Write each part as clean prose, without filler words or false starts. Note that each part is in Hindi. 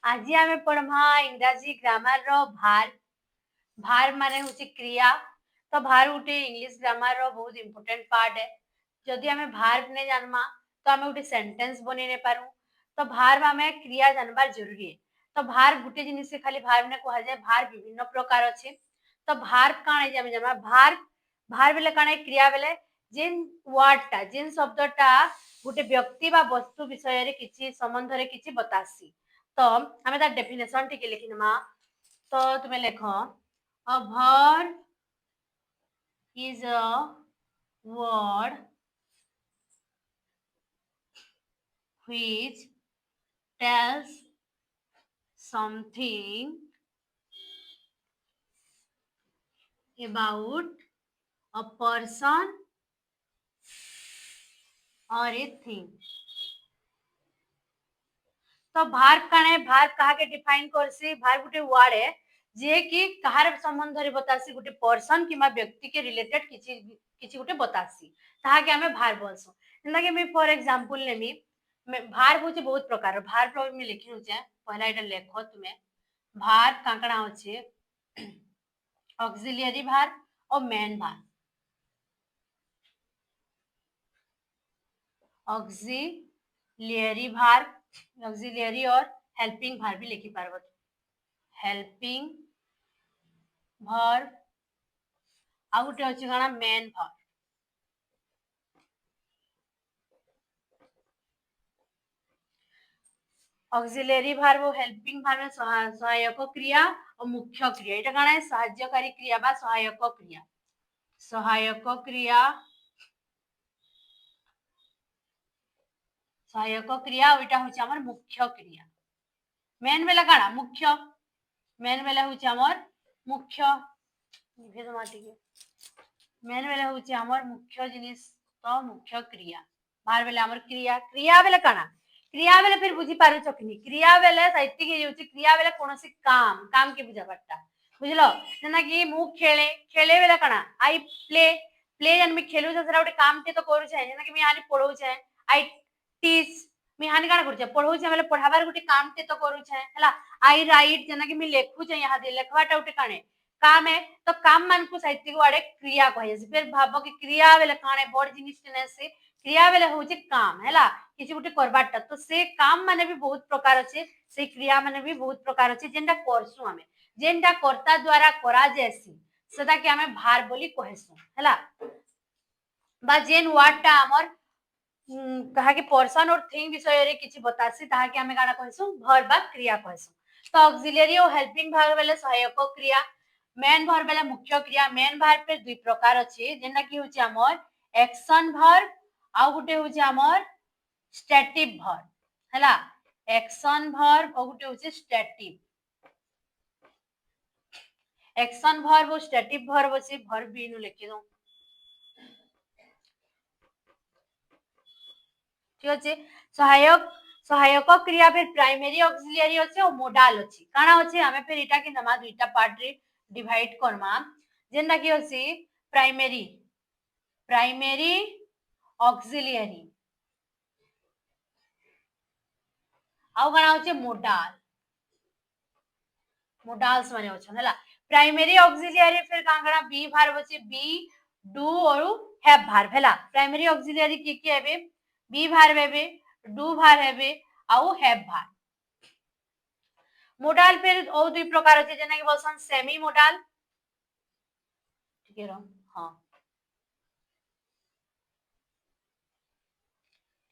आज आमे पढ़मा इंग्राजी ग्रामर रो भार भार माने होची क्रिया तो भार उठे इंग्लिश ग्रामर रो बहुत इंपोर्टेंट पार्ट है जदि आमे भार ने जानमा तो आमे उठे सेंटेंस बनी ने पारू तो भार में क्रिया जानबार जरूरी है तो भार गुटे जिनिस से खाली भार ने कहा जाए भार विभिन्न प्रकार अच्छे तो भार काणे जे आमे जानमा भार भार बेले काणे क्रिया बेले जिन वर्डटा जिन शब्दटा गुटे व्यक्ति बा वस्तु विषय रे किछि संबंध रे किछि बतासी तो हमें तार डेफिनेशन टिके लिखिनमा तो तुम्हें लिखो a verb is a word which tells something about a person or a thing तो भार कणे भार कहा के डिफाइन करसी भार गुटे वर्ड है जे कि कहार संबंध रे बतासी गुटे पर्सन किमा व्यक्ति के रिलेटेड किछि किछि गुटे बतासी ताहा के हमें भार बोलसो जेना कि मैं फॉर एग्जांपल लेमी भार होचे बहुत प्रकार भार पर मैं लिखि होचे पहला एटा लेखो तुमे भार काकड़ा होचे ऑक्सिलियरी भार और मेन भार ऑक्सिलियरी भार ऑक्सिलियरी और हेल्पिंग भार भी लिखि पारबो हेल्पिंग भार आ गुटे होचे गाना मेन भार ऑक्सिलियरी भार वो हेल्पिंग भार में सहायक क्रिया और मुख्य क्रिया एटा गाना है सहायकारी क्रिया बा सहायक क्रिया सहायक क्रिया ओइटा होचे हमर मुख्य क्रिया मेन बेला काना मुख्य मेन बेला होचे हमर मुख्य भेद माटी के मेन बेला होचे हमर मुख्य जिनिस तो मुख्य क्रिया भार बेला हमर क्रिया क्रिया बेला काना क्रिया बेले फिर बुझी पारु चकनी क्रिया बेले साहित्य के होचे क्रिया बेले कोनोसी काम के बुझा पट्टा बुझलो जेना कि मु खेले खेले बेला काना आई प्ले प्ले जन मी खेलु जसरा उठे काम ते तो करू छे जेना कि मी हानि पढौ छे आई टीच मी हानि काना करू छे पढौ छे बेले पढाबार गुटे काम ते तो करू छे हला आई राइट जेना कि मी लेखु छे यहा दे लेखवाटा उठे काने काम है तो काम मान को साहित्य को आड़े क्रिया कहे फिर भाव कि क्रिया बेले काने बड़ जिनिस ने से क्रिया बेले होचे काम हैला किछि गुटे करबाटा तो से काम माने भी बहुत प्रकार अछि से क्रिया माने भी बहुत प्रकार अछि जेंटा करसु हमें जेंटा कर्ता द्वारा करा जेसी सदा के हमें भार बोली कहेसु हैला बा जेन वर्डटा हमर कहा कि पर्सन और थिंग विषय रे किछि बतासी ताहा के हमें गाना कहेसु भर बा क्रिया कहेसु तो ऑक्सिलियरी और हेल्पिंग भाग बेले सहायक क्रिया मेन भार बेले मुख्य क्रिया मेन भार पे दुई प्रकार अछि जेना कि होछि हमर एक्शन भार आ गुटे होछि हमर स्टैटिक भार हैला एक्शन भार और गुटे होछि स्टैटिक एक्शन भार वो स्टैटिक भार बसे भार बिनु लिखि दो ठीक अछि सहायक सहायक क्रिया फिर प्राइमरी ऑक्सिलियरी अछि और मोडाल अछि काना अछि हमें फिर इटा के नमा दुईटा पार्ट रे डिवाइड करमा जेना कि अछि प्राइमरी प्राइमरी ऑक्सिलियरी आउ काना अछि मोडाल मोडाल्स माने अछि हला प्राइमरी ऑक्सिलियरी फिर कांगड़ा बी भार अछि बी डू और हैव भार भेला प्राइमरी ऑक्सिलियरी की हेबे बी भार हेबे डू भार हेबे आउ हैव भार मोडाल फिर और दुई प्रकार अछि जेना कि बोलसन सेमी मोडाल ठीक है हां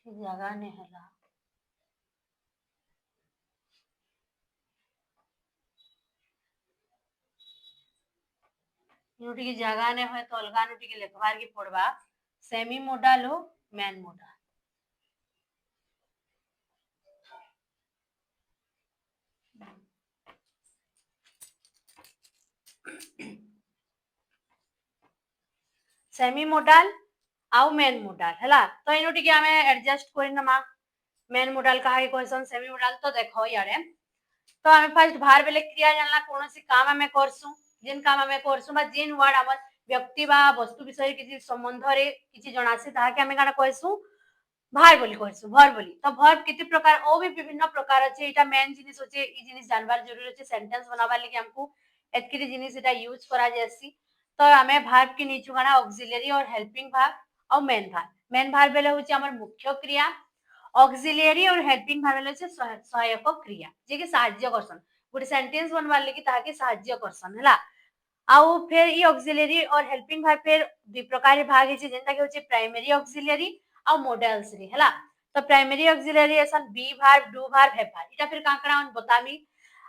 जगह ने हला नुटी की जगह ने होय तो अलगा नुटी के लिखवार की पड़वा सेमी मोडाल हो मैन मोडाल सेमी मोडाल आउ मेन मोडाल हैला तो इनुटी के हमें एडजस्ट करि नमा मेन मोडाल कहा के क्वेश्चन सेमी मोडाल तो देखो यारे तो हमें फर्स्ट भार बेले क्रिया जानला कोनोसी काम हमें करसु जिन काम हमें करसु बा जिन वर्ड हमर व्यक्ति बा वस्तु विषय किछि संबंध रे किछि जणासी ताहा के हमें काना कहसु भार बोली कहसु भर बोली तो भर केते प्रकार ओ भी विभिन्न प्रकार अछि एटा मेन जिनिस होचे ई जिनिस जानबार जरूरी होचे सेंटेंस बनाबार लागि हमकु एतकी जिनिस एटा यूज करा जायसी तो हमें भार्ब के नीचु गाना ऑक्सिलियरी और हेल्पिंग भार्ब और मेन भार्ब बेले होचे हमर मुख्य क्रिया ऑक्सिलियरी और हेल्पिंग भार्ब बेले होचे सहायक क्रिया जे के सहाय्य करसन गुटे सेंटेंस बनबार लागि ताके सहाय्य करसन हला आउ फिर ई ऑक्सिलियरी और हेल्पिंग भार्ब फिर दुई प्रकार भाग है जेंटा के होचे प्राइमरी ऑक्सिलियरी और मोडल्स रे हला तो प्राइमरी ऑक्सिलियरी एसन be verb do verb had verb इटा फिर काकड़ा बतामी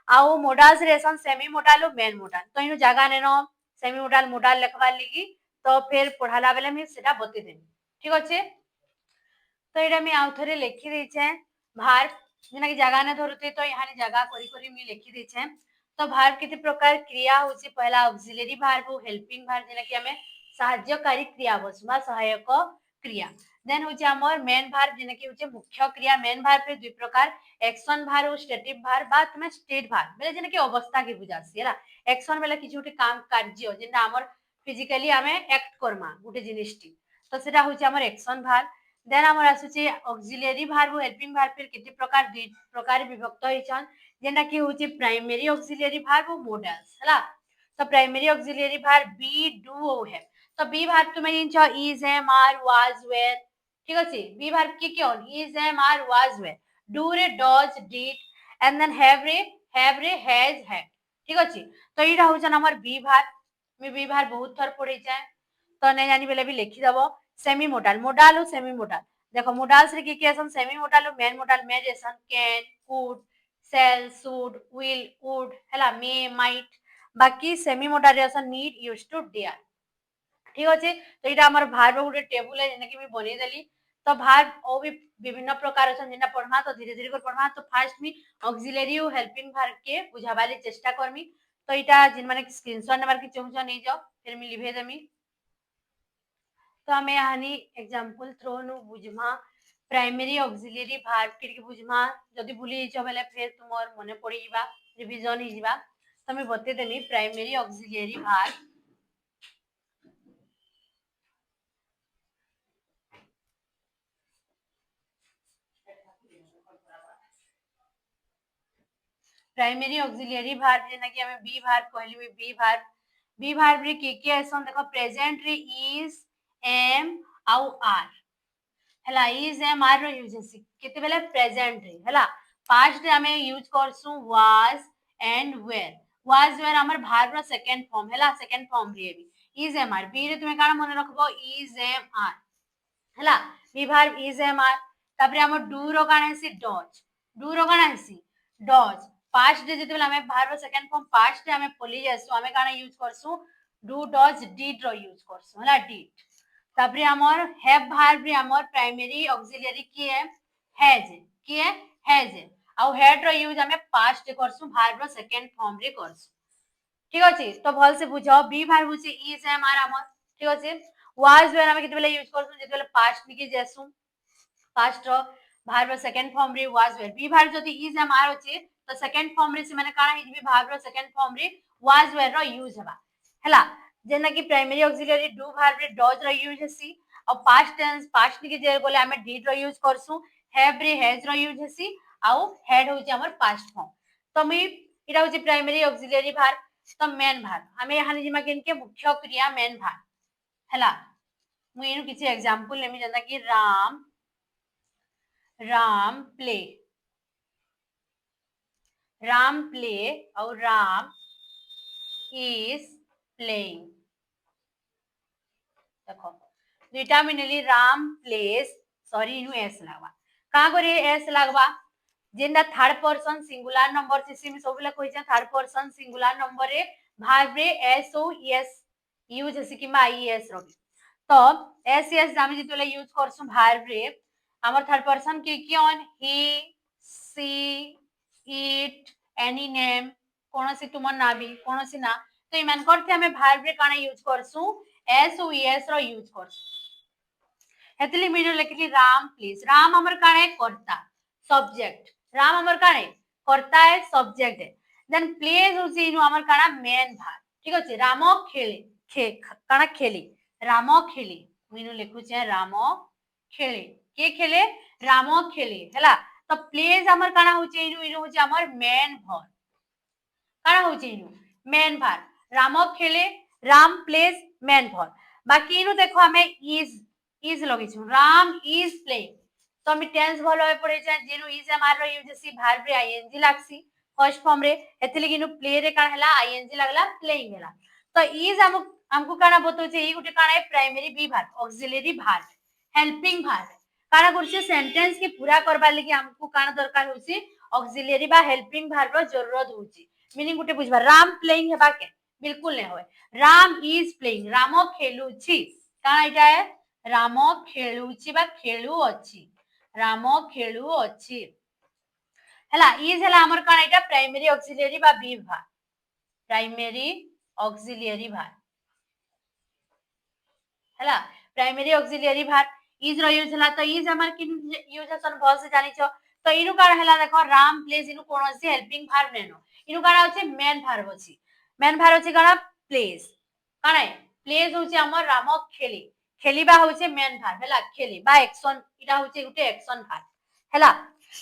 आउ मोडल्स रे एसन सेमी मोडाल और मेन मोडाल तो इनु जगह नेनो सेमी मोडाल मोडाल लिखबार लगी तो फिर पढ़ाला बेले मी सेटा बते देनी ठीक अछि तो एटा मी आउ थरे लिखि दैछे भार्ब जेना कि जगह ने धरते तो यहानी जगह करी करी मी लिखि दैछे तो भार्ब केते प्रकार क्रिया होचे पहला ऑक्सिलियरी भार्ब और हेल्पिंग भार्ब जेना कि हमें सहाय्यकारी क्रिया बसुमा सहायक क्रिया देन होचे हमर मेन भार्ब जेना कि होचे मुख्य क्रिया मेन भार्ब पे दुई प्रकार एक्शन भार्ब और स्टेटिव भार्ब बा तुमे स्टेट भार्ब बेले जेना कि अवस्था के बुझासी हैला एक्शन बेले किछु गुटे काम कार्य जेना हमर फिजिकली हमें एक्ट करमा गुटे जिनिसटी तो सेटा होचे हमर एक्शन भार्ब देन हमर आसुचे ऑक्सिलियरी भार्ब और हेल्पिंग भार्ब फिर केते प्रकार दुई प्रकार विभक्त होइछन जेना कि होचे प्राइमरी ऑक्सिलियरी भार्ब और मोडल्स हैला तो primary auxiliary verb be do और हैव तो बी भार्ब तुमे जिनछ is am are was were ठीक अछि बी भार्ब की कोन is am are was were do रे does did and then have रे हैज हैड ठीक अछि तो इडा होचन हमर बी भार्ब मी बी भार्ब बहुत थर पढ़ै छै तो नै जानि बेले भी लिखि दबो सेमी मोडाल मोडाल और सेमी मोडाल देखो मोडाल से की असन सेमी मोडाल और मेन मोडाल में जैसन can could shall should will would हैला मे माइट बाकी सेमी मोडाल रे असन नीड यूज्ड टू डेयर ठीक अछि तो इटा हमर भार्ब गुटे टेबल है जेना कि मी बनै देली तो भार्ब ओ भी विभिन्न प्रकार असन जेना पढ़मा तो धीरे धीरे कर पढ़मा तो फर्स्ट मी ऑक्सिलियरी और हेल्पिंग भार्ब के बुझाबाले चेष्टा करमी तो इटा जिन माने स्क्रीनशॉट नेबार की चाहूछ नै जाओ फिर मी लिभे देमी तो हमें हानि एग्जांपल थ्रो नु बुझमा प्राइमरी ऑक्सिलियरी भार्ब के बुझमा जदी भूली छ बेले फिर तुमर मने पड़ी जिबा रिवीजन ही जिबा तो मैं बते देमी primary auxiliary verb primary auxiliary verb जेना कि हमें बी भार्ब कहली में बी भार्ब रे के असन देखो प्रेजेंट रे इज एम आउ आर हला इज एम आर रो यूज हसी केते बेले प्रेजेंट रे हला पास्ट रे हमें यूज करसु was and were was were हमर भार्ब रो सेकंड फॉर्म हला सेकंड फॉर्म रे भी इज एम आर बी रे तुमे काना मने रखबो इज एम आर हला be verb is am are तापरे हमर डू रो काना हसी डू रो काना हसी डज पास्ट रे जेते बेले हमें भार्ब सेकंड फॉर्म पास्ट रे हमें पली जासु हमें काना यूज करसु डू डज डिड रो यूज करसु हला डिड तापरे हमर हैव भार्ब रे हमर प्राइमरी ऑक्सिलियरी की है हैज आउ हैड रो यूज हमें पास्ट रे करसु भार्ब रो सेकंड फॉर्म रे करसु ठीक अछि तो भल से बुझाओ बी भार्ब होचे इज एम आर हमर ठीक अछि वाज वेयर हमें केते बेले यूज करसु जेते बेले पास्ट निके जेसु पास्ट रो भार्ब रो सेकंड फॉर्म रे वाज वेयर बी भार्ब जति इज एम आर होचे तो सेकंड फॉर्म रे से माने काना हिजबी भार्ब रो सेकंड फॉर्म रे वाज वेयर रो यूज हबा हला जेना कि प्राइमरी ऑक्सिलियरी डू भार्ब रे डज रो यूज हसी और पास्ट टेंस पास्ट निके जे बोले हमें डिड रो यूज करसु हैव रे हैज रो यूज हसी आउ हैड होचे हमर पास्ट फॉर्म तो मी इरा होचे प्राइमरी ऑक्सिलियरी भार्ब तो मेन भार्ब हमें हानि जिमा के मुख्य क्रिया मेन भार्ब हला मु इनु किछि एग्जांपल लेमी जेना कि राम प्ले और राम इज प्लेइंग देखो दुईटा मिनेली राम प्लेस सॉरी इनु एस लागबा का करे एस लागबा जेंदा थर्ड पर्सन सिंगुलर नंबर से सिम सब ला कहि थर्ड पर्सन सिंगुलर नंबर रे भार्ब रे एस ओ एस यूज हसी कि आई एस रबी तो एस एस आमी जेतले यूज करसु भार्ब रे हमर थर्ड पर्सन के ऑन he she it any name कोनोसी तुमर ना भी कोनोसी ना तो इमान करते हमें भार्ब रे काना यूज करसु एस ओ एस रो यूज करसु हेतली मीनो लिखली राम प्लीज राम हमर काना है कर्ता सब्जेक्ट राम हमर काना है कर्ता है सब्जेक्ट है देन प्लेज होसी इनु हमर काना मेन भार्ब ठीक अछि राम खेले काना खेली राम खेली मीनु लिखु छे राम खेले के खेले राम खेले हैला तो प्लेज हमर काना होचे इनु होचे हमर मेन भर काना होचे इनु मेन भर राम खेले राम प्लेज मेन भर बाकी इनु देखो हमें इज लगिछु राम इज प्लेइंग तो हम टेंस भलो होय पड़े छै जेनु इज हमार रो यूज सी भार रे आईएनजी लागसी फर्स्ट फॉर्म रे एतले किनु प्ले रे काना हला आईएनजी लागला प्लेइंग हला तो इज हमको काना बतो छै ई गुटे काना है प्राइमरी बी भार ऑक्सिलरी भार हेल्पिंग भार काना करछे सेंटेंस के पूरा करबा लागि हमको काना दरकार होसी ऑक्सिलरी बा हेल्पिंग भार रो जरूरत होची मीनिंग गुटे बुझबा राम प्लेइंग हेबा के बिल्कुल नै होय राम इज प्लेइंग राम खेलुची काना इटा है राम खेलुची बा खेलु अछि राम खेलु अछि हला इज हला हमर काना इटा प्राइमरी ऑक्सिलरी बा बी भार प्राइमरी ऑक्सिलरी भार हला प्राइमरी ऑक्सिलरी भार इज रो यूज हला तो इज हमर कि यूज हसन बहुत से जानि छ तो इनु काना हला देखो राम प्लेज इनु कोनोसी हेल्पिंग भार नेनो इनु काना होचे मेन भार होची काना प्लेज काना प्लेज होचे हमर राम खेली खेलिबा होचे मेन भार हला खेली बा एक्शन इटा होचे गुटे एक्शन भार हला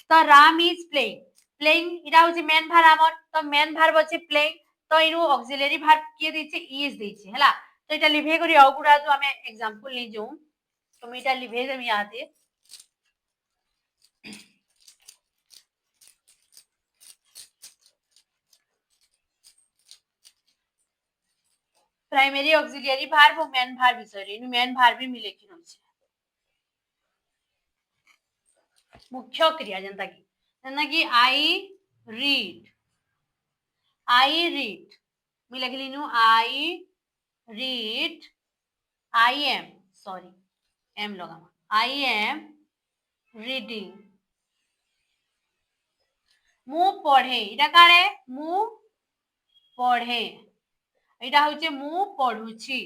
तो राम इज प्लेइंग इटा होचे मेन भार हमर तो मेन भार होचे प्लेइंग तो इनु ऑक्सिलरी भार के दिचे इज दिचे हला तो इटा लिभे करी अगुडा जो हमें एग्जांपल ले जो तो इटा लिभे देम याते प्राइमरी ऑक्सिलरी भार वो मेन भार भी सॉरी इनु मेन भार भी मिले कि होचे मुख्य क्रिया जनता की आई रीड मी लिखली नु I read I am sorry am लगा आई एम रीडिंग मु पढ़े इटा काणे मु पढ़े इटा होचे मु पढुची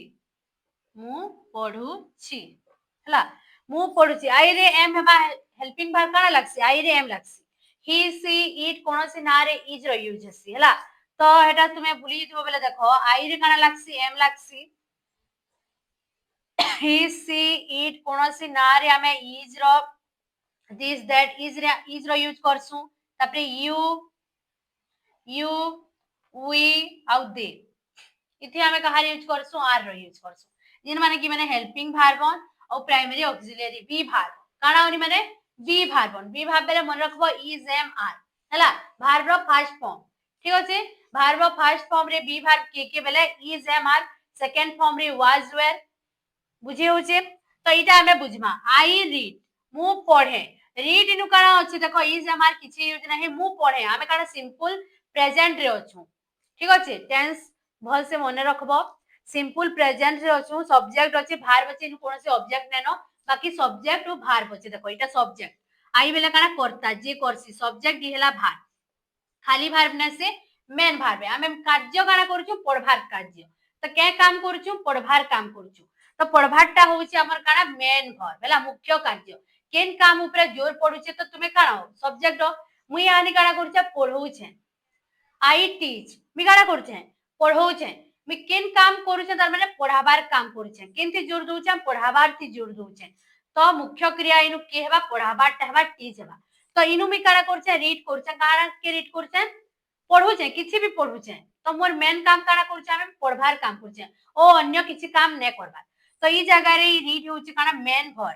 हला मु पढुची आई रे एम हेबा हेल्पिंग भार काना लागसी आई रे एम लागसी ही सी इट कोनोसी ना रे इज रो यूज हसी हला तो हेटा तुमे भूली जइतो बेले देखो आई रे काना लागसी एम लागसी ही सी इट कोनोसी ना रे हमें इज रो दिस दैट इज रो यूज करसु तापरे यू वी आउ दे इथे हमें कहार यूज करसु आर रो यूज करसु जिन माने कि माने हेल्पिंग भार बन और प्राइमरी ऑक्सिलरी बी भार काना ओनी माने बी भार बन बी भार बेले मन रखबो इज एम आर हला भार रो फर्स्ट फॉर्म ठीक अछि भार रो फर्स्ट फॉर्म रे बी भार के बेले is am are second form रे वाज वेयर बुझे होचे तो इटा हमें बुझमा आई रीड मु पढे रीड इनु काना अछि देखो इज एम आर किछि यूज नाही मु पढे हमें काना सिंपल प्रेजेंट रे अछु ठीक अछि टेंस भल से मने रखबो सिंपल प्रेजेंट रे अछु सब्जेक्ट अछि भार बचे नु कोनोसी ऑब्जेक्ट नेनो बाकी सब्जेक्ट और भार बचे देखो इटा सब्जेक्ट आई बेले काना करता जे करसी सब्जेक्ट दिहला भार खाली भार ने से मेन भार बे हमें कार्य काना करछु पढभार कार्य तो के काम करछु पढभार काम करछु तो पढभारटा होउची हमर काना मेन भार बेला मुख्य कार्य केन काम ऊपर जोर पडुचे तो तुमे काना हो सब्जेक्ट मुई आनी काना करछे पढौछे आई टीच मी काना करछे पढौछे मी केन काम करूछे तार माने पढाबार काम करूछे केनते जोर दोछे पढाबार थी जोर दोछे तो मुख्य क्रिया इनु के हेबा पढाबार हेबा टीच हेबा तो इनु मी काना करछे रीड करछे काना के रीड करछे पढौछे किछि भी पढौछे तो मोर मेन काम काना करछे हम पढबार काम करछे ओ अन्य किछि काम ने करबार तो ई जगह रे रीड होउची काना मेन भर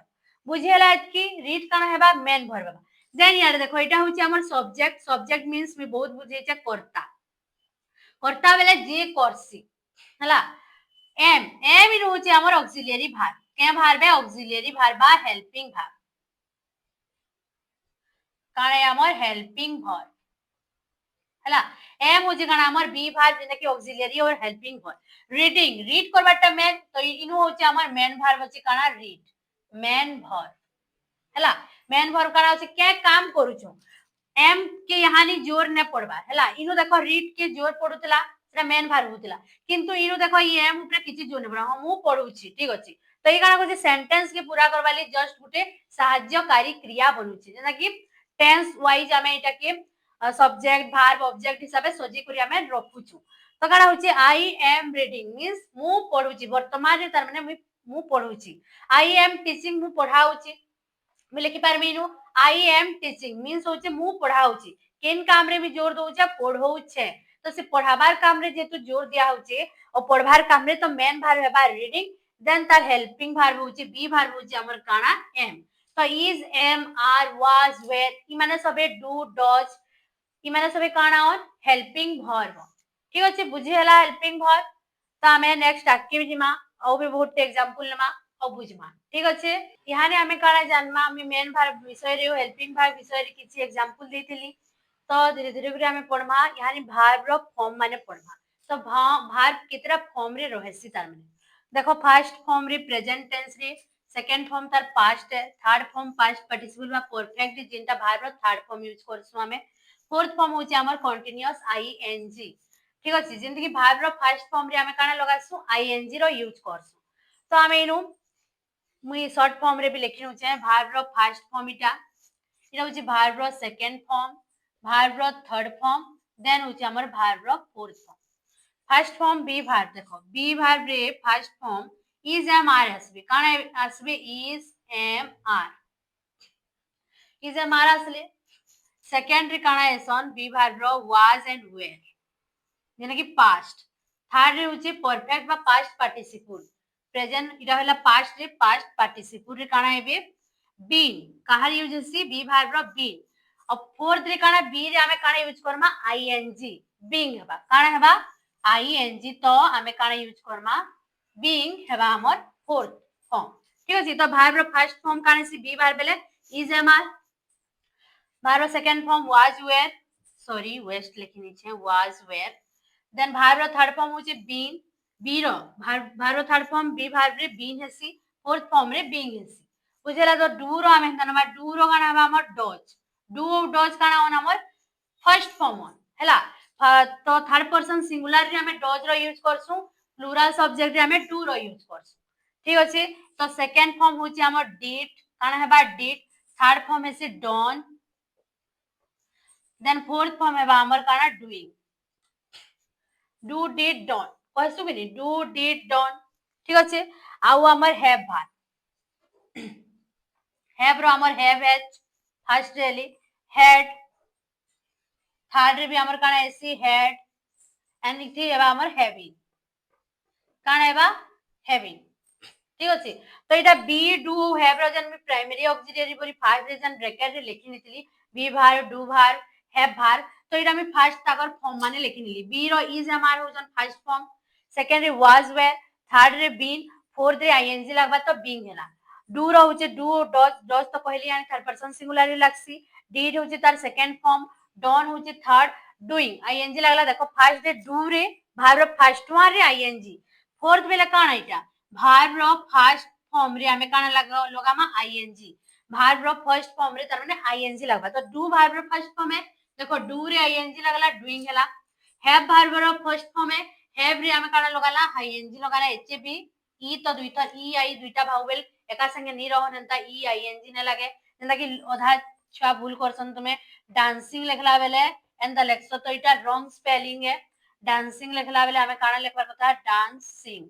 बुझेला कि रीड काना हेबा मेन भर बाबा देन यार देखो एटा होउची हमर सब्जेक्ट मींस मी बहुत बुझेछे कर्ता बेले जे करसी हला एम इन होची हमर ऑक्सिलरी भार के भार बे ऑक्सिलरी भार बा हेल्पिंग भार काने हमर हेल्पिंग भार हला एम होची काना हमर बी भार जेना कि ऑक्सिलरी और हेल्पिंग भार रीड करबाटा मेन तो इनु होची हमर मेन भार बची काना रीड मेन भार हला मेन भार काना होची के काम करूछु एम के यहानी जोर ने पड़बा हला इनु देखो रीड के जोर पडुतला सेटा मेन भार होतला किंतु इनु देखो ई एम ऊपर किछि जोर ने पडा हम पढुछि ठीक अछि तो ई काना को सेंटेंस के पूरा करबा ਲਈ जस्ट गुटे सहायकारी क्रिया बनुछि जेना कि टेंस वाइज हमें एटा के सब्जेक्ट वर्ब ऑब्जेक्ट हिसाब से सजी करी हमें रखुछु तो काना होछि आई एम रीडिंग मींस मु पढुछि वर्तमान रे तार माने मु पढुछि आई एम टीचिंग मु पढाउछि मैं लिखि पारबी नु आई एम टीचिंग मींस होचे मु पढ़ाउची केन काम रे भी जोर दउचे पढ़ौछे तो से पढ़ाबार काम रे जेतु जोर दिया होचे और पढ़बार काम रे तो मेन भार हेबा रीडिंग देन तार हेल्पिंग भार होचे बी भार होचे हमर काना एम तो is am are was were ई माने सबे डू डज ई माने सबे काना ऑन हेल्पिंग वर्ब ठीक अछि बुझी हला हेल्पिंग वर्ब तो हमें नेक्स्ट एक्टिविटी मा और भी बहुत एग्जांपल नमा और बुझमा ठीक अछि यहाँ आमे काना जानमा आमे मेन भार्ब विषय रे हेल्पिंग भार्ब विषय रे किछि एग्जांपल देथिली तो धीरे धीरे करे आमे पढमा यहाँ भार्ब रो फॉर्म माने पढमा तो भार्ब केतरा फॉर्म रे रहसी तार माने देखो फर्स्ट फॉर्म रे प्रेजेंट टेंस रे सेकंड फॉर्म तार पास्ट है थर्ड फॉर्म पास्ट पार्टिसिपल बा परफेक्ट जिनटा भार्ब रो थर्ड फॉर्म यूज करसु आमे फोर्थ फॉर्म होचे हमर कंटीन्यूअस आईएनजी ठीक अछि जेंति कि भार्ब रो फर्स्ट फॉर्म रे आमे काना लगासु आईएनजी रो यूज करसु तो आमे इनु मुई शॉर्ट फॉर्म रे भी लिखि नु छै भार्ब रो फर्स्ट फॉर्म इटा होची भार्ब रो सेकंड फॉर्म भार्ब रो थर्ड फॉर्म देन होची हमर भार्ब रो fourth form first form be verb देखो बी भार्ब रे first form is am are आसबे काना आसबे इज एम आर आसले सेकंड रे काना एसन बी भार्ब रो वाज एंड वेयर जेना कि पास्ट थर्ड रे होची परफेक्ट बा पास्ट पार्टिसिपल प्रेजेंट इटा होला पास्ट रे पास्ट पार्टिसिपल रे काना हेबे बीन कहार यूज होसी बी भार्ब रो बीन और फोर्थ रे काना बी रे हमें काना यूज करमा आईएनजी बीइंग हेबा काना हेबा आईएनजी तो हमें काना यूज करमा बीइंग हेबा हमर फोर्थ फॉर्म ठीक अछि तो भार्ब रो फर्स्ट फॉर्म काना सी बी भार्ब बेले इज एम आर भार्ब रो second form was were sorry वेस्ट लिखिनी छै वाज वेयर देन भार्ब रो थर्ड फॉर्म होचे बीन बी रो भार्ब रो थर्ड फॉर्म बी भार्ब रे बीन हेसी फोर्थ फॉर्म रे बीइंग हेसी बुझेला तो डू रो हमें तनमा डू रो काना हबा हमर डज डू डज काना on हमर फर्स्ट फॉर्म on हैला तो थर्ड पर्सन सिंगुलर रे हमें डज रो यूज करसु प्लुरल सब्जेक्ट रे हमें डू रो यूज करसु ठीक अछि तो सेकंड फॉर्म होची हमर डिड काना हेबा डिड थर्ड फॉर्म हेसी डन देन फोर्थ फॉर्म हेबा हमर काना डूइंग डू डिड डन कहसु कि डू डिड डन ठीक अछि आउ हमर हैव भार हैव रो हमर हैव एच फर्स्ट रेली हेड थर्ड रे भी हमर काना एसी हेड एंड इथि हेबा हमर हैविंग काना हेबा हैविंग ठीक अछि तो इटा बी डू हैव रो जन प्राइमरी ऑक्सिलियरी बोली फर्स्ट रे जन ब्रैकेट रे लिखि नितली बी भार डू भार हैव भार तो इटा मैं फर्स्ट ताकर फॉर्म माने लिखि निली बी रो इज हमार हो जन फर्स्ट फॉर्म सेकंड रे वाज वेयर थर्ड रे बीन फोर्थ रे आईएनजी लगबा तो बीइंग हैला डू रो होचे डू डज डज तो पहली यानी थर्ड पर्सन सिंगुलर रे लागसी डिड होचे तार सेकंड फॉर्म डन होचे थर्ड डूइंग आईएनजी लागला देखो फर्स्ट रे डू रे भार्ब फर्स्ट वन रे आईएनजी फोर्थ बेला काना इटा भार्ब रो फर्स्ट फॉर्म रे हमें काना लगामा आईएनजी भार्ब रो फर्स्ट फॉर्म रे तार माने आईएनजी लगबा तो डू भार्ब रो फर्स्ट फॉर्म है देखो डू रे आईएनजी लगला डूइंग हैला हैव भार्ब रो फर्स्ट फॉर्म है हैव रे हमें काना लगाला आईएनजी लगाला एचबी ई तो दुईटा ई आई दुईटा भावेल एका संगे नी रहो नंता ई आईएनजी ने लागे जंता कि आधा छुआ भूल करसन तुमे डांसिंग लिखला बेले एंड द लेक्सो तो इटा रॉन्ग स्पेलिंग है डांसिंग लिखला बेले हमें काना लिखबार कथा डांसिंग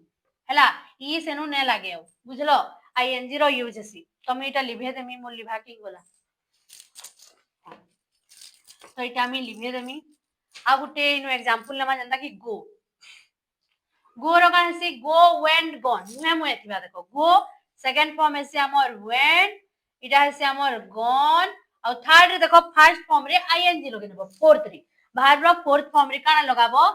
हैला ई सेनु ने लागे बुझलो आईएनजी रो यूज हसी तमे इटा लिभे देमी मो लिभा की गोला तो इटा मी लिभे देमी आ गुटे इनो एग्जांपल लमा जंता कि गो गो रो कान से गो वेंट गॉन मुहे मुहे थिबा देखो गो सेकंड फॉर्म है हमर वेंट इटा है हमर गॉन और थर्ड रे देखो फर्स्ट फॉर्म रे आईएनजी लगे नेबो फोर्थ रे भार्ब रो फोर्थ फॉर्म रे काना लगाबो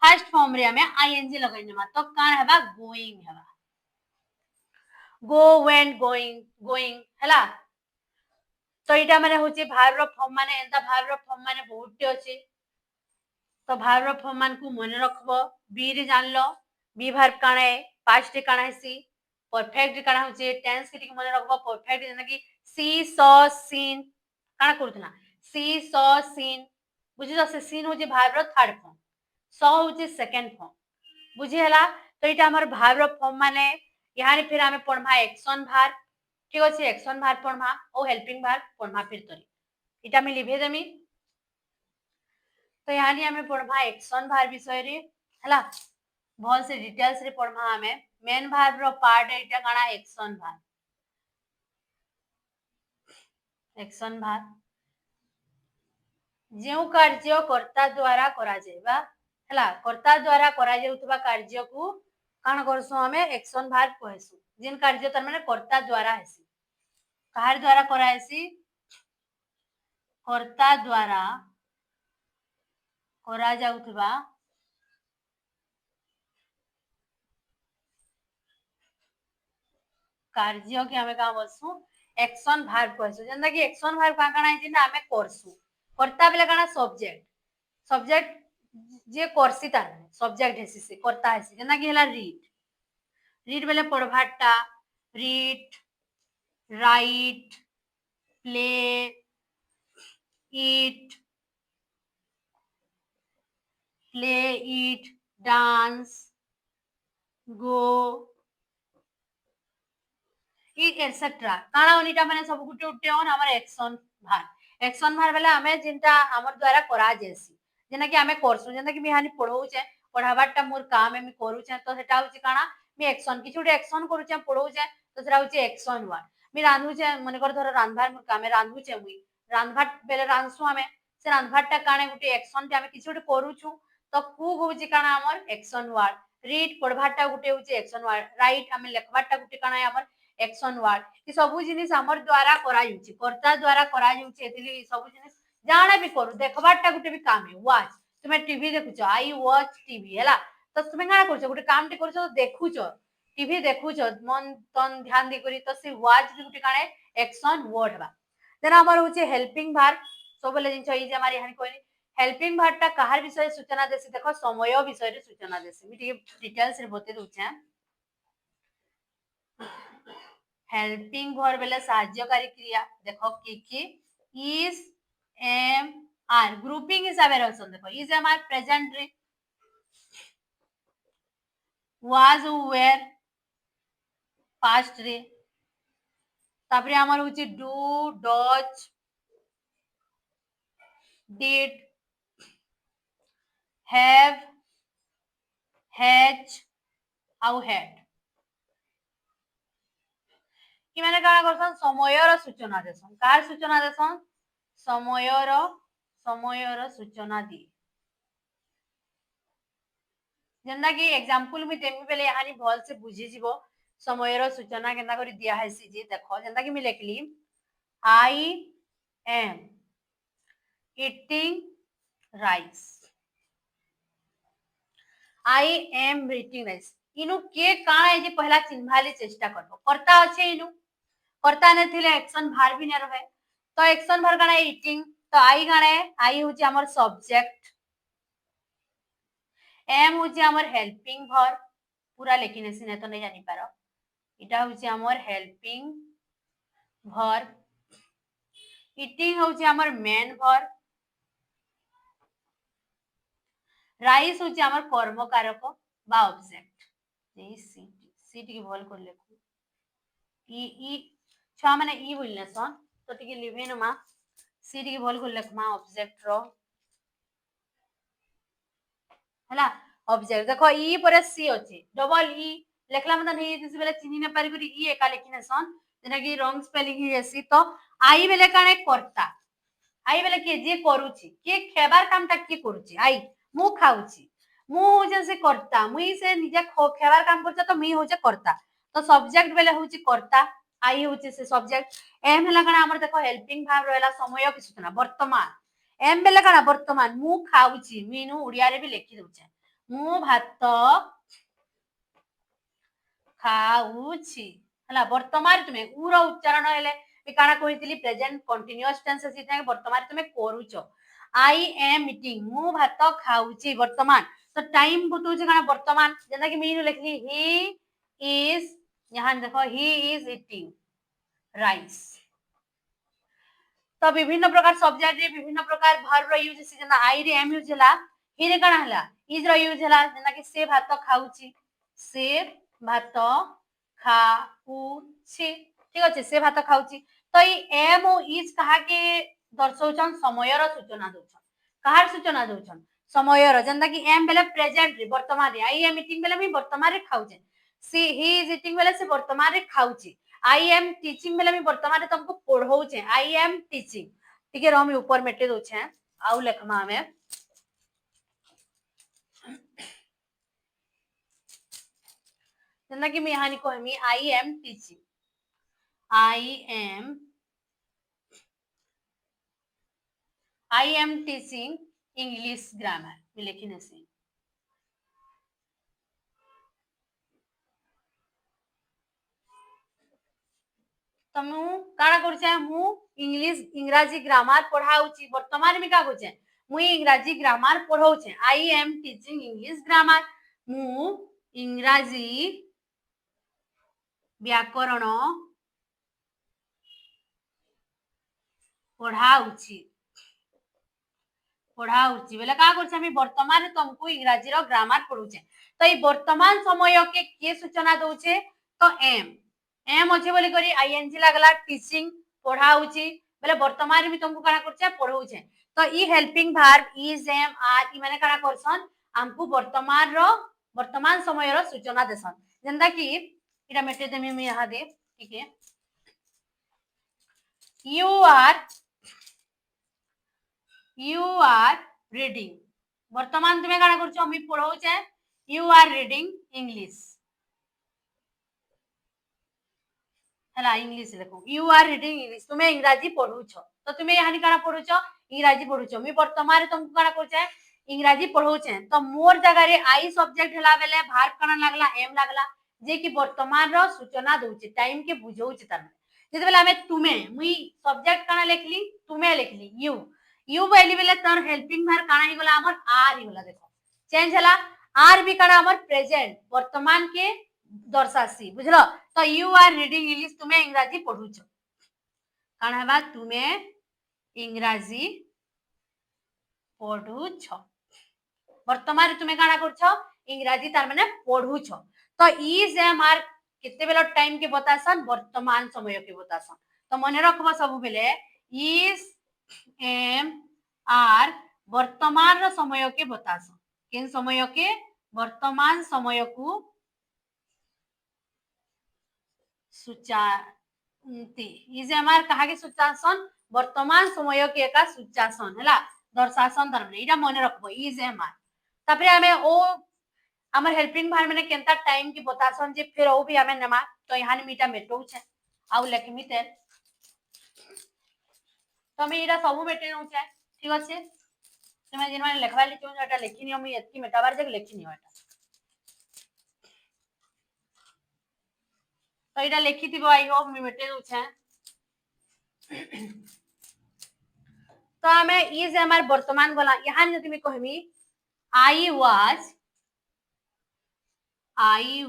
फर्स्ट फॉर्म रे हमें आईएनजी लगाइ नेमा तो काना हेबा गोइंग हेबा गो वेंट गोइंग गोइंग हैला तो इटा माने होची भार्ब रो फॉर्म माने एंता भार्ब रो फॉर्म माने बहुतटे अछि तो भार्ब रो फॉर्म मान को मने रखबो बी रे जान लो बी भार्ब काना है पास्ट रे काना है परफेक्ट रे काना होचे टेंस के मने रखबो परफेक्ट जेना कि सी सॉ सीन काना करथना सी सॉ सीन बुझि जसे सीन होचे भार्ब रो थर्ड फॉर्म सॉ होचे सेकंड फॉर्म बुझि हला तो इटा हमर भार्ब रो फॉर्म माने यहां फिर हमें पढ़मा एक्शन भार्ब ठीक अछि एक्शन भार्ब पढ़मा ओ हेल्पिंग भार्ब पढ़मा फिर तरी इटा मैं लिभे देमी तो यहाँ हमें पढ़मा एक्शन भार्ब विषय रे हला बहुत से डिटेल्स रे पढ़मा हमें मेन भार्ब रो पार्ट है इटा काना एक्शन भार्ब एक्शन भार जो कार्य कर्ता द्वारा करा जायबा हला कर्ता द्वारा करा जाउतबा कार्य को काण करसु हमें एक्शन भार कहसु जिन कार्य तर माने कर्ता द्वारा हेसी काहार द्वारा करा हेसी कर्ता द्वारा करा जाउतबा कार्य के हमें का बोलसु एक्शन भार कहसु जेंदा कि एक्शन भार का काणा है ना हमें करसु कर्ता बेले काणा सब्जेक्ट सब्जेक्ट जे करसी तार सब्जेक्ट हेसी से कर्ता हेसी जेंदा कि हला रीड रीड बेले पढ़भाटा read write play eat play eat dance go eat etc काना ओनिटा माने सब गुटे उठे on हमर एक्शन भार बेले हमें जिनटा हमर द्वारा करा जेसी जेना कि हमें करसु जेना कि मिहानी पढौ छे पढाबाटा मोर काम है मी करू छे तो सेटा होची काना मी एक्शन किछु उठे एक्शन करू छे पढौ छे तो सेटा होची एक्शन वर्ड मी रांधु छे मने कर धर रांधबार मोर काम है रांधु छे मुई रांधभाट बेले रांधसु हमें से रांधभाटा काने गुटे एक्शन टे हमें किछु उठे करू छु तो कुक होची काना हमर एक्शन वर्ड रीड पढभाटा गुटे होची एक्शन वर्ड राइट हमें लेखबाटा गुटे काना हमर एक्शन वर्ड कि सब जिनिस हमर द्वारा करा जुची कर्ता द्वारा करा जुची एतिली सब जिनिस जाने भी करू देखबाटा गुटे भी काम है वॉच तुमे टीवी देखुछ आई वॉच टीवी हैला तो तुमे का करछ गुटे काम टे करछ तो देखुछ टीवी देखुछ मन तन ध्यान दे करी तो से वॉच भी गुटे काने एक्शन वर्ड बा देन हमर होचे हेल्पिंग भार सबले जिंस ई जे हमारी हानि कोई हेल्पिंग भार टा कहार विषय सूचना देसी देखो समय विषय रे सूचना देसी मी डिटेल्स रे बते दूचे हेल्पिंग भर बेले साहाय्यकारी क्रिया देखो की इज एम आर ग्रुपिंग हिसाब रे असन देखो इज एम आर प्रेजेंट रे वाज वेयर पास्ट रे तापरे हमर होची do Dutch did have has आउ हैड कि माने काना करसन समयर सूचना देसन कार सूचना देसन समयर सूचना दी जेंदा कि एग्जांपल मी देमी बेले यानी भल से बुझी जीवो समयर सूचना केना करी दिया है जे देखो जेंदा कि मी लिखली I am eating rice I am eating rice इनु के काना है जे पहला चिन्हाले चेष्टा करबो कर्ता अछि इनु कर्ता ने थिले एक्शन भार भी ने रहे तो एक्शन भार काना ईटिंग तो आई काना आई होची हमर सब्जेक्ट एम होची हमर हेल्पिंग भर पूरा लेकिन सिने तो नहीं जानि पारो इटा होची हमर हेल्पिंग भर ईटिंग होची हमर मेन भर राइस होची हमर कर्म कारक बा ऑब्जेक्ट जे सी टी भल कर लेखु ई छा माने ई बोलने सन तो टिके लिवेन मा सी टी भल कर लेखमा ऑब्जेक्ट रो हला ऑब्जेक्ट देखो ई पर सी अछि डबल ई लेखला मतलब नहीं दिस बेले चिन्ही न पारि करी ई एका लेखिने सन जेना कि रॉन्ग स्पेलिंग ही एसी तो आई बेले काने करता आई बेले के जे करूची के खेबार कामटा के करूची आई मु खाउची मु होजे से करता मुई से निजे खेबार काम करता तो मी होजे करता तो सब्जेक्ट बेले होची करता आई होची से सब्जेक्ट एम हला काना हमर देखो हेल्पिंग भाव रहला समय कि सूचना वर्तमान एम बेले काना वर्तमान मु खाउची मीनु उड़िया रे भी लिखि दउचे मु भात खाउची हला वर्तमान तुमे उर उच्चारण हेले मी काना कहितली प्रेजेंट कंटीन्यूअस टेंस अछि ताके वर्तमान तुमे करूचो आई एम ईटिंग मु भात खाउची वर्तमान तो टाइम बतौचे काना वर्तमान जेना कि मीनु लिखली ही इज यहां देखो ही इज ईटिंग राइस तो विभिन्न प्रकार सब्जेक्ट रे विभिन्न प्रकार वर्ब रो यूज से जेना आई रे एम यूज हला ही रे काना हला इज रो यूज हला जेना कि से भात खाउची से भात खाउची ठीक अछि से भात खाउची तो ई एम ओ इज कहा के दर्शौछन समयर सूचना दोछन कहार सूचना दोछन समयर जेंदा कि एम बेले प्रेजेंट रे वर्तमान रे आई एम ईटिंग बेले मी वर्तमान रे खाउचे सी ही इज ईटिंग बेले से वर्तमान रे खाउची आई एम टीचिंग बेले मैं वर्तमान तुमको पढ़ाऊचे आई एम टीचिंग ठीक है हम ऊपर मेटे दउछे आउ लेखमा हमें जेना कि मैं यहाँ कहमी I am teaching I am teaching English grammar मैं लिखी नसी तो मु काना करछे मु इंग्राजी ग्रामर पढ़ाउची वर्तमान में का करछे मु इंग्राजी ग्रामर पढ़ाउछे I am teaching English grammar मु इंग्राजी व्याकरण पढ़ाउची बेले का करछे हम वर्तमान तुमको इंग्राजी रो ग्रामर पढ़ुछे तो ये वर्तमान समय के किए सूचना दउछे तो एम अच्छे बोली करी आईएनजी लागला टीचिंग पढ़ाउची बेले वर्तमान में तुमको काना करछे पढ़ाउछे तो ई helping verb is am are ई माने काना करछन हमको वर्तमान समय रो सूचना देसन जेंदा कि इटा मेटे देमी मैं यहां दे ठीक है यू आर रीडिंग वर्तमान तुम्हें काना करछो हम पढ़ाउछे यू आर रीडिंग इंग्लिश हला इंग्लिश लिखो यू आर रीडिंग इंग्लिश तुम्हें इंग्राजी पढ़ुछो तो तुम्हें यहाँ काना पढ़ुछो इंग्राजी पढ़ुछो मैं वर्तमान तुमको काना करछे इंग्राजी पढ़ाउछे तो मोर जगह रे आई सब्जेक्ट हला बेले वर्ब काना लागला एम लागला जे कि वर्तमान रो सूचना दउछे टाइम के बुझाउछे तार जेते बेले हमें तुम्हें मुई सब्जेक्ट काना लिखली तुम्हें लिखली यू बोली बेले तार हेल्पिंग वर्ब काना ही गला हमर आर ही गला देखो चेंज हला आर भी काना हमर प्रेजेंट वर्तमान के दर्शासी बुझलो तो यू आर रीडिंग इंग्लिश तुम्हें इंग्राजी पढ़ुछो काना हेबा तुम्हें इंग्राजी पढ़ुछो वर्तमान तुम्हें काना करछो इंग्राजी तार माने पढ़ुछो तो इज एम आर केते बेला टाइम के बतासन वर्तमान समय के बतासन तो मने रखबो सब बेले इज एम आर वर्तमान रो समय के बतासन केन समय के वर्तमान समय को सूचांती इज एम आर कहा के सूचासन वर्तमान समय के का सूचासन हला दर्शासन तार माने इटा मने रखबो इज एम आर तापरे हमें ओ हमर हेल्पिंग भार माने केनता टाइम की बतासन जे फिर ओ भी हमें नमा तो यहाँ मीटा मेटो छे आउ लेखमी ते तो मैं इरा सब मेटे नो छे ठीक আছে তুমি যেন মানে লেখবা লিখো এটা লিখি নিও আমি এতকি মেটাবার জায়গা লিখি নিও এটা तो এটা লিখি দিব आई होप मैं मेटे दउ छे तो हमें इज हमार वर्तमान गला यहाँ जति मैं कहमी आई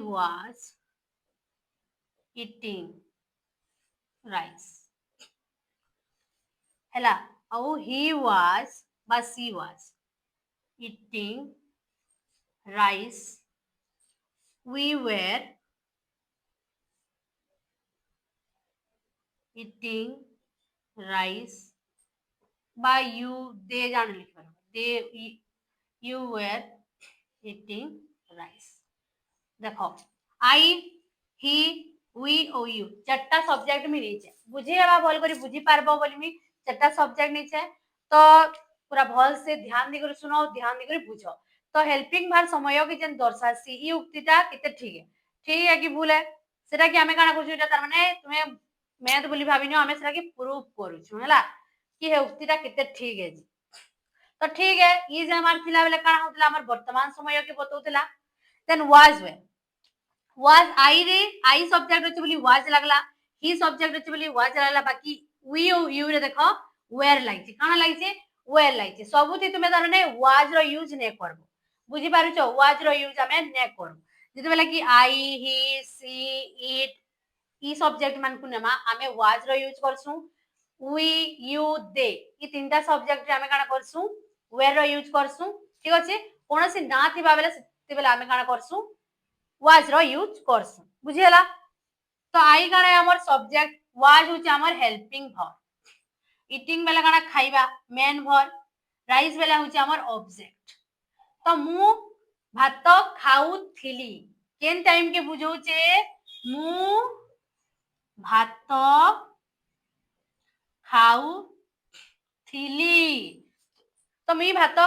was eating rice hela oh he was but she was eating rice we were eating rice by you they जान लिख they you were eating rice देखो आई ही वी ओ यू चारटा सब्जेक्ट में नीचे बुझी हेबा भल करी बुझी पारबो बोली मी चारटा सब्जेक्ट नीचे तो पूरा भल से ध्यान दी कर सुनो ध्यान दी कर बुझो तो हेल्पिंग भार समय के जेन दर्शासी ई उक्तिटा केते ठीक है कि भूल है सेटा कि हमें काना करछु एटा तार माने तुम्हें मैथ बोली भाबिनो हमें सेटा कि प्रूफ करूछु हला कि हे उक्तिटा केते ठीक है जी तो ठीक है इज हमार थिला बेले काना होतला हमर वर्तमान समय के बतौतला देन was आई रे आई सब्जेक्ट अछि बोली was लागला ही सब्जेक्ट अछि बोली was लागला बाकी we you रे देखो were लागिছে काना लागिছে were लागिছে सबुति तुमे तार माने was रो यूज ने करबो बुझी पारुछो was रो यूज हमें ने करबो जते बेला कि आई ही सी इट ई सब्जेक्ट मान को नेमा हमें was रो यूज करसु we you they ई तीनटा सब्जेक्ट रे हमें काना करसु were रो यूज करसु ठीक अछि कोनोसी ना थिबा बेला सेते बेला हमें काना करसु was रो यूज करसु बुझियला तो आई काना हमर सब्जेक्ट was होचे हमर हेल्पिंग वर्ब ईटिंग बेला काना खाइबा मेन वर्ब राइस बेला होचे हमर ऑब्जेक्ट तो मु भात खाउ थिली केन टाइम के बुझौचे मु ଭାତ ଖାଉଥିଲି ତ ମୁଇଁ ଭାତ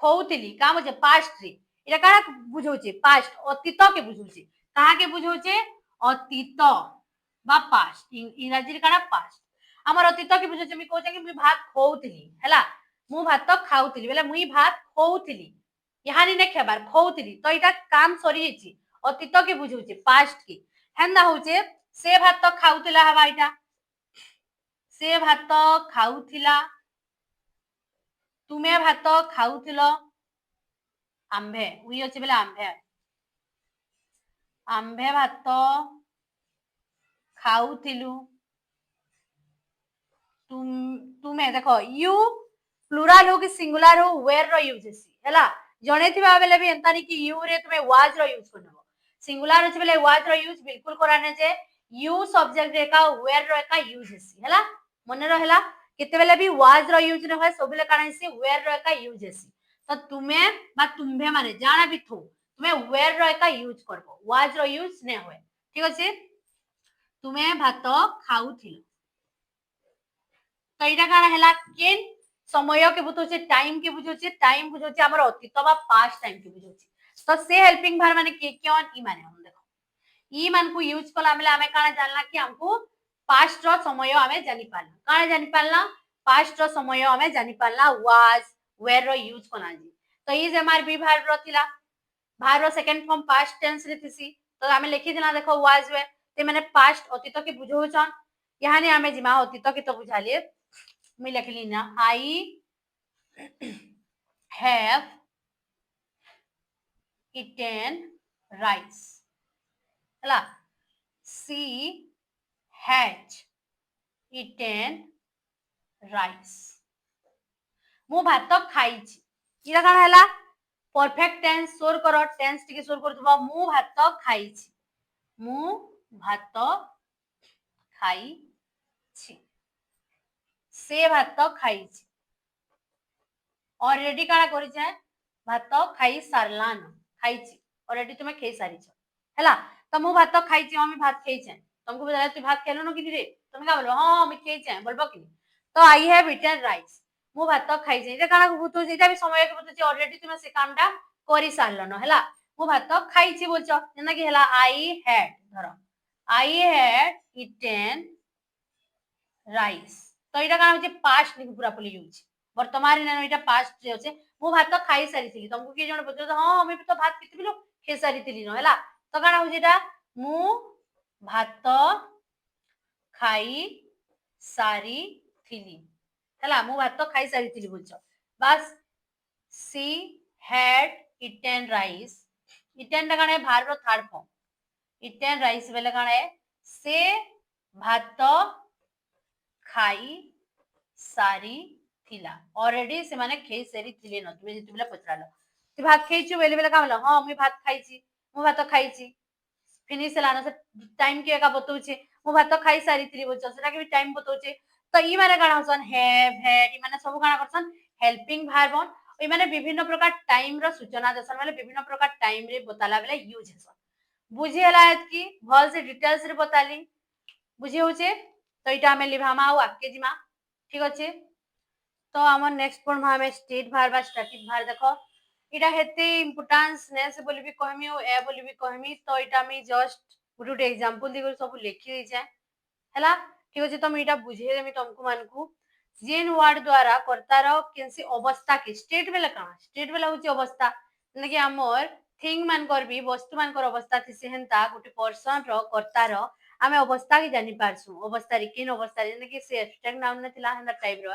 ଖଉଥିଲି କାଁ ବୁଝେ ପାଷ୍ଟ ରେ ଏଟା କାଣା ବୁଝଉଛେ ପାଷ୍ଟ ଅତୀତ के ବୁଝଉଛେ କାହା के ବୁଝଉଛେ ଅତୀତ বা ପାଷ୍ଟ ଇଂରାଜୀରେ କାଣା ପାଷ୍ଟ ଆମର ଅତୀତ के ବୁଝଉଛେ ମୁଇଁ କହୁଛେ କି ମୁଇଁ ଭାତ ଖଉଥିଲି ହେଲା ମୁଁ ଭାତ ଖାଉଥିଲି ବେଲେ ମୁଇଁ ଭାତ ଖଉଥିଲି ଇହାନି ନେ ଖେବାର ଖଉଥିଲି ତ ଏଇଟା କାମ ସରି ଯାଇଛି ଅତୀତ के ବୁଝଉଛେ ପାଷ୍ଟ के ହେନ୍ତା ହଉଛେ ସେ ଭାତ ଖାଉଥିଲା ହବା ଏଇଟା ସେ ଭାତ ଖାଉଥିଲା ତୁମେ ଭାତ ଖାଉଥିଲ ଆମ୍ଭେ ଉଇ ଅଛି ବେଲେ ଆମ୍ଭେ ଭାତ ଖାଉଥିଲୁ ତୁମେ ଦେଖ यू प्लुराल हो कि सिंगुलर हो वेयर रो यूज हेसी हैला जणे थिबा बेले भी एंता नहीं कि यू रे तुमे वाज रो यूज करनबो सिंगुलर अछि बेले वाज रो यूज बिल्कुल कराने जे यू सब्जेक्ट रे का वेयर रो का यूज हेसी हैला मने रहेला केते बेले भी वाज रो यूज न होय सबले काना हेसी वेयर रो का यूज हेसी तो तुमे बा तुम्भे माने जाना भी थो तुमे वेयर रो का यूज करबो वाज रो यूज ने होय ठीक अछि तुमे भात खाउथिल तो एटा काना हैला केन समय के बुझौछे टाइम के बुझौछे टाइम बुझौछे हमर अतीत बा पास्ट टाइम के बुझौछे तो से हेल्पिंग भार माने के क्यों ई माने हम देखो ई मान को यूज कला बेले हमें काना जानला कि हमको पास्ट रो समय हमें जानि पारला काना जानि पारला पास्ट रो समय हमें जानि पारला वाज वेयर रो यूज कला जी तो ई जे हमार बी भार रो थिला भार रो सेकंड फॉर्म पास्ट टेंस रे थिसी तो हमें लिखि देना देखो वाज वेयर ते माने पास्ट अतीत के बुझौछन यहानी हमें जिमा अतीत के तो बुझालिए मैं लिखली ना आई हैव eaten rice ହେଲା she had eaten rice ମୁଁ ଭାତ ଖାଇଛି ଇରା କାଣା ହେଲା परफेक्ट टेंस सोर करो टेंस टिके सोर करथबा ମୁଁ ଭାତ ଖାଇଛି ମୁଁ ଭାତ ଖାଇଛି से भात खाइछि ऑलरेडी काना करिछे भात खाई सारलान खाइछि ऑलरेडी तुमे खाई सारिछ हैला त मु भात खाइछि हम भात खाइछे तुमको बताया तू भात खेलो न कि रे तुम का बोलो हां मैं खाइछे बोलबो कि तो आई हैव इटन राइस मु भात खाइछि जे काना बुतो जेटा भी समय के बुतो ऑलरेडी तुमे से कामटा करि सारलन हैला मु भात खाइछि बोलछ जेना कि हैला आई हैड धरो आई हैड इटन राइस तो एटा काना होचे पास्ट लिख पूरा पुली यूज वर्तमान ने एटा पास्ट रे होचे मु भात खाई सारी थी तुमको के जण बतो हां हम भी तो भात किति बिलो खे सारी थी न हैला तो काना होचे एटा मु भात खाई सारी थिली हैला मु भात खाई सारी थिली बोलछ बस she had eaten rice eaten टा काना भार रो थर्ड फॉर्म इटन राइस बेले काना से भात खाई सारी थिला ऑलरेडी से माने खाई सारी थिले न तुमे जेते बेला पचरालो तू भात खाइछु बेले बेले का होला हां मैं भात खाइछि मु भात खाइछि फिनिश लाना से टाइम के का बतौछे मु भात खाई सारी थिली बोलछ सेटा के भी टाइम बतौछे तो ई माने काना होसन हैव हैड ई माने सब काना करसन हेल्पिंग वर्ब ई माने विभिन्न प्रकार टाइम रो सूचना देसन माने विभिन्न प्रकार टाइम रे बताला बेले यूज हेसन बुझी हला कि भल से डिटेल्स रे बताली बुझी होचे तो इटा हमें लिभामा और आके जिमा ठीक अच्छे तो आम नेक्स्ट पढ़मा हमें स्टेट भार बा स्टैटिक भार देखो इटा हेते इंपोर्टेंस ने से बोली भी कहमी और ए बोली भी कहमी तो इटा मी जस्ट गुड एग्जांपल दिगो सब लिखि दै छै हैला ठीक अछि तो मी इटा बुझे देमी तुमको मानकू जेन वर्ड द्वारा कर्तार केनसी अवस्था के स्टेट बेला काना स्टेट बेला होची अवस्था ने कि हमर थिंग मान कर भी वस्तु मान कर अवस्था थिसे हेंता गुटे पर्सन रो कर्तार आमे अवस्था के जानि पारसु अवस्था रे किन अवस्था रे कि से एब्स्ट्रैक्ट नाउन ने थिला हेंदा टाइप रो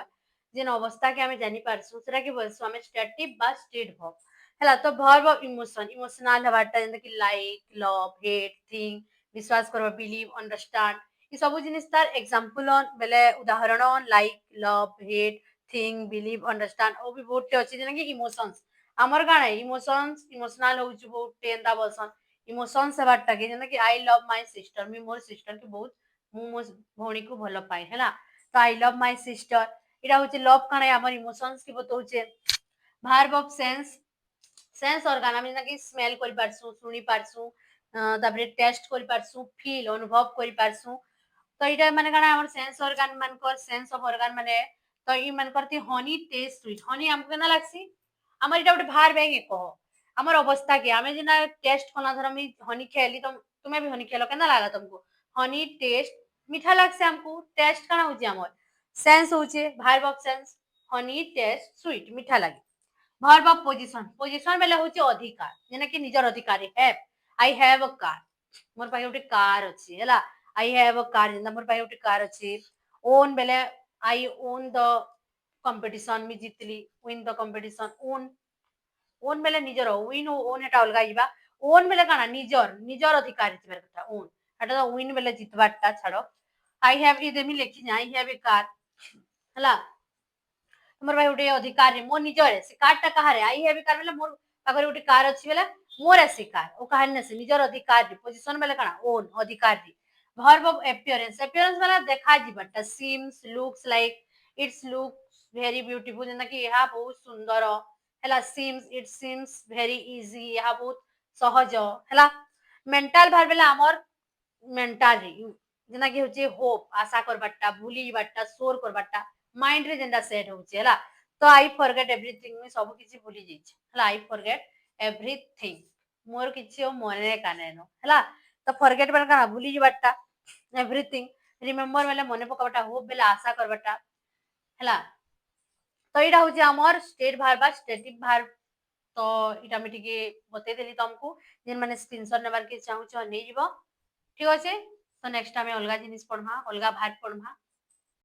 जेन अवस्था के आमे जानि पारसु सेरा के बोलसु आमे स्टैटिक बा स्टेट वर्ब हैला तो वर्ब ऑफ इमोशन इमोशनल हवाटा जेंदा कि लाइक लव हेट थिंक विश्वास करो बिलीव अंडरस्टैंड ई सब जिनिस तार एग्जांपल ऑन बेले उदाहरण ऑन like love hate think believe understand ओ भी बहुत अछि जेना कि इमोशंस हमर गाना इमोशंस इमोशनल हो छु बहुत टेंदा बसन इमोशन से बात टाके जेना कि आई love my sister me more sister के बहुत मु मो भौणी को भलो पाए हैला तो आई लव माय सिस्टर इडा होचे लव काना हमर इमोशंस के बतौचे verb of sense sense organ हम जेना कि स्मेल करि पारसु सुनी पारसु तापरे टेस्ट करि पारसु फील अनुभव करि पारसु तो इटा माने काना हमर सेंस ऑर्गन मानकर सेंस ऑफ ऑर्गन माने तो ई मानकर थी हनी टेस्ट स्वीट हनी हमको केना लागसी हमर इटा उठे बाहर बेगे कह हमर अवस्था के हमें जिना टेस्ट कोना धर मी हनी खेली तुम तुम्हें भी हनी खेलो केना लागला तुमको हनी टेस्ट मीठा लागसे हमको टेस्ट काना होची हमर सेंस होचे भार box sense Honey test sweet मीठा लागे verb of position बेले होची अधिकार जेना कि निजर अधिकार है आई हैव अ कार मोर पाखे उठे कार अछि हला आई हैव अ कार जेना मोर पाखे उठे कार अछि ओन बेले आई ओन द कंपटीशन मी जीतली विन द कंपटीशन ओन बेले निजर विन ओन एटा अलगा इबा ओन बेले काना निजर निजर अधिकार थिबार कथा ओन एटा विन बेले जितबाटा छाड़ो आई हैव ई देमी लेखि ना आई हैव ए कार हला मोर भाई उठे अधिकार रे मोर निजर है से कारटा कहारे आई हैव ए कार बेले मोर पाखरे उठे कार अछि बेले मोर आसी कार ओ कहार ने से निजर अधिकार रे पोजीशन बेले काना ओन अधिकार रे verb of appearance वाला देखा जीवटा seems looks like it's looks very beautiful जेना कि यहा बहुत सुंदर हला seems very easy यहा बहुत सहज हला mental verb बेले हमर mental रे जेना कि होचे hope आशा करबाटा भूली बाटा सोर करबाटा माइंड रे जेंदा सेट होचे हला तो आई फॉरगेट एवरीथिंग में सब किछि भूली जाइछ हला आई फॉरगेट एवरीथिंग मोर किछि मने काने न हला तो फॉरगेट बेले का भूली जीवाटा एवरीथिंग रिमेंबर बेले मने पकाबाटा होप बेले आशा करबाटा हला तो इटा होची हमर स्टेट भार बा स्टेटिव भार तो इटा मी टिके बते देली तुमको जेन माने स्क्रीनशॉट नेबार के चाहू छ नै जीवो ठीक अछि तो नेक्स्ट टाइम अलगा जिनिस पढमा अलगा भार पढमा